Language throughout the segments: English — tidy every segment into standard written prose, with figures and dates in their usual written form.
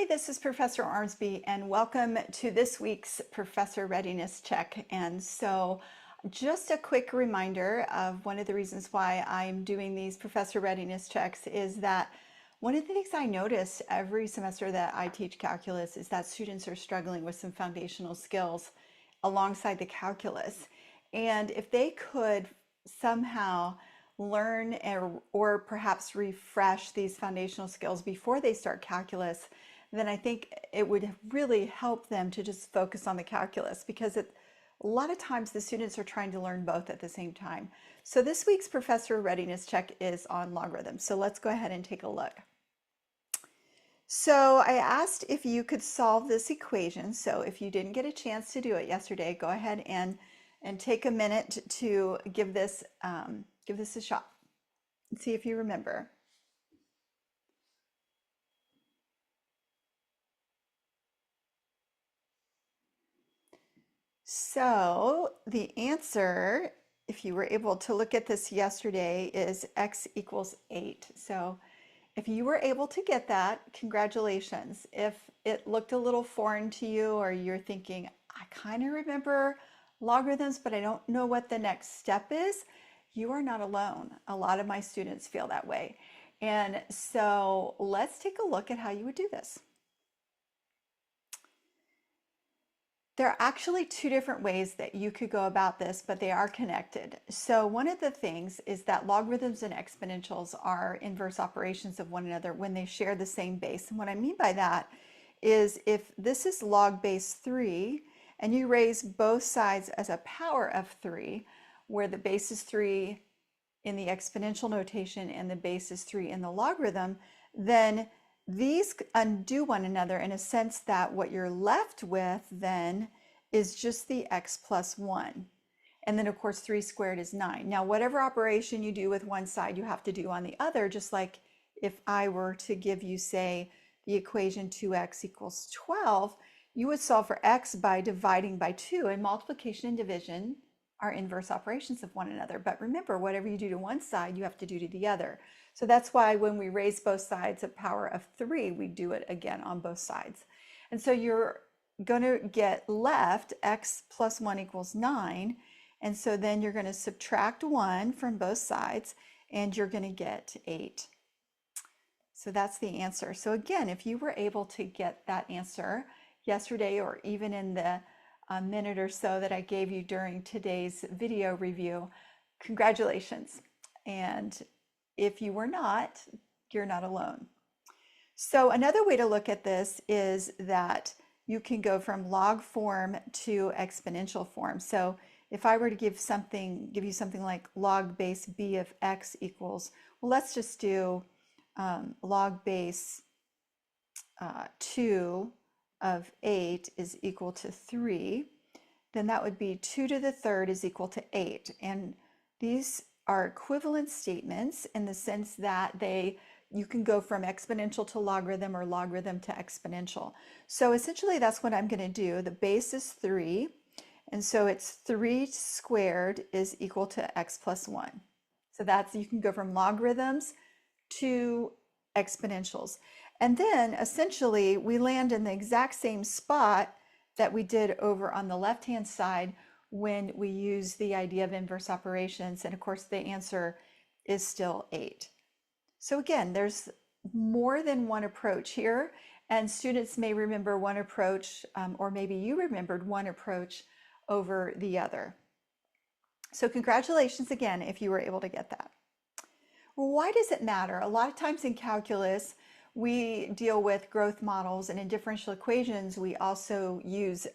Hi, this is Professor Ormsbee, and welcome to this week's Professor Readiness Check. And so, just a quick reminder of one of the reasons why I'm doing these Professor Readiness Checks is that one of the things I notice every semester that I teach calculus is that students are struggling with some foundational skills alongside the calculus. And if they could somehow learn or perhaps refresh these foundational skills before they start calculus, then I think it would really help them to just focus on the calculus because a lot of times the students are trying to learn both at the same time. So this week's Professor Readiness Check is on logarithms. So let's go ahead and take a look. So I asked if you could solve this equation. So if you didn't get a chance to do it yesterday, go ahead and take a minute to give this a shot and see if you remember. So the answer, if you were able to look at this yesterday, is x equals 8. So if you were able to get that, congratulations. If it looked a little foreign to you or you're thinking, I kind of remember logarithms, but I don't know what the next step is, you are not alone. A lot of my students feel that way. And so let's take a look at how you would do this. There are actually two different ways that you could go about this, but they are connected. So one of the things is that logarithms and exponentials are inverse operations of one another when they share the same base. And what I mean by that is if this is log base 3 and you raise both sides as a power of 3, where the base is 3 in the exponential notation and the base is 3 in the logarithm, then these undo one another in a sense that what you're left with then is just the x plus 1. And then of course 3 squared is 9. Now whatever operation you do with one side you have to do on the other, just like if I were to give you, say, the equation 2x equals 12, you would solve for x by dividing by 2, and multiplication and division are inverse operations of one another. But remember, whatever you do to one side, you have to do to the other. So that's why when we raise both sides a power of 3, we do it again on both sides. And so you're going to get left x plus 1 equals 9. And so then you're going to subtract 1 from both sides, and you're going to get 8. So that's the answer. So again, if you were able to get that answer yesterday or even in the minute or so that I gave you during today's video review, congratulations. And if you were not, you're not alone. So another way to look at this is that you can go from log form to exponential form. So if I were to give you something like log base b of x equals, well, let's just do log base 2 of 8 is equal to 3, then that would be 2 to the third is equal to 8. And these are equivalent statements in the sense that you can go from exponential to logarithm or logarithm to exponential. So essentially that's what I'm going to do. The base is 3, and so it's 3 squared is equal to x plus 1. So you can go from logarithms to exponentials. And then essentially we land in the exact same spot that we did over on the left-hand side when we use the idea of inverse operations. And of course the answer is still 8. So again, there's more than one approach here, and students may remember one approach, or maybe you remembered one approach over the other. So congratulations again if you were able to get that. Well, why does it matter? A lot of times in calculus, we deal with growth models, and in differential equations, we also use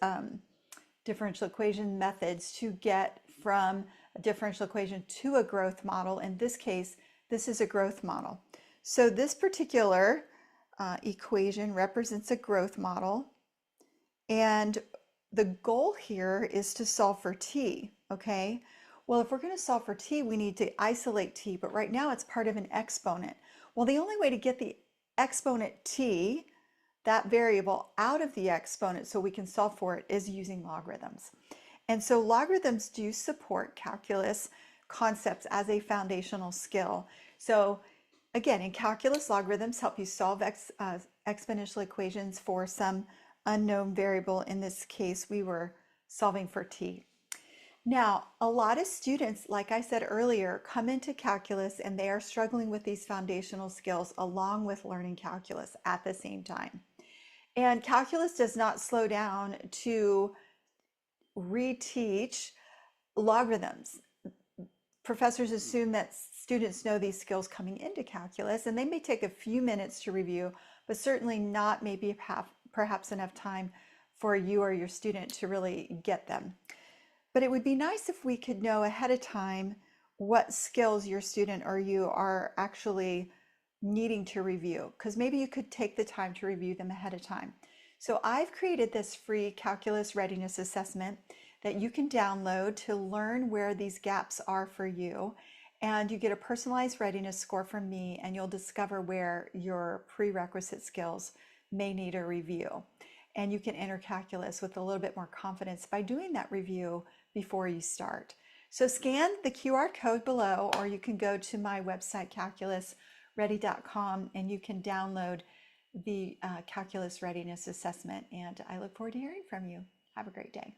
differential equation methods to get from a differential equation to a growth model. In this case, this is a growth model. So this particular equation represents a growth model, and the goal here is to solve for t, okay? Well, if we're going to solve for t, we need to isolate t, but right now it's part of an exponent. Well, the only way to get the exponent t, that variable, out of the exponent so we can solve for it is using logarithms. And so logarithms do support calculus concepts as a foundational skill. So Again, in calculus, logarithms help you solve exponential equations for some unknown variable. In this case, we were solving for t. Now, a lot of students, like I said earlier, come into calculus and they are struggling with these foundational skills along with learning calculus at the same time. And calculus does not slow down to reteach logarithms. Professors assume that students know these skills coming into calculus, and they may take a few minutes to review, but certainly not maybe perhaps enough time for you or your student to really get them. But it would be nice if we could know ahead of time what skills your student or you are actually needing to review, because maybe you could take the time to review them ahead of time. So I've created this free calculus readiness assessment that you can download to learn where these gaps are for you. And you get a personalized readiness score from me, and you'll discover where your prerequisite skills may need a review. And you can enter calculus with a little bit more confidence by doing that review before you start. So scan the QR code below, or you can go to my website, calculusready.com, and you can download the calculus readiness assessment. And I look forward to hearing from you. Have a great day.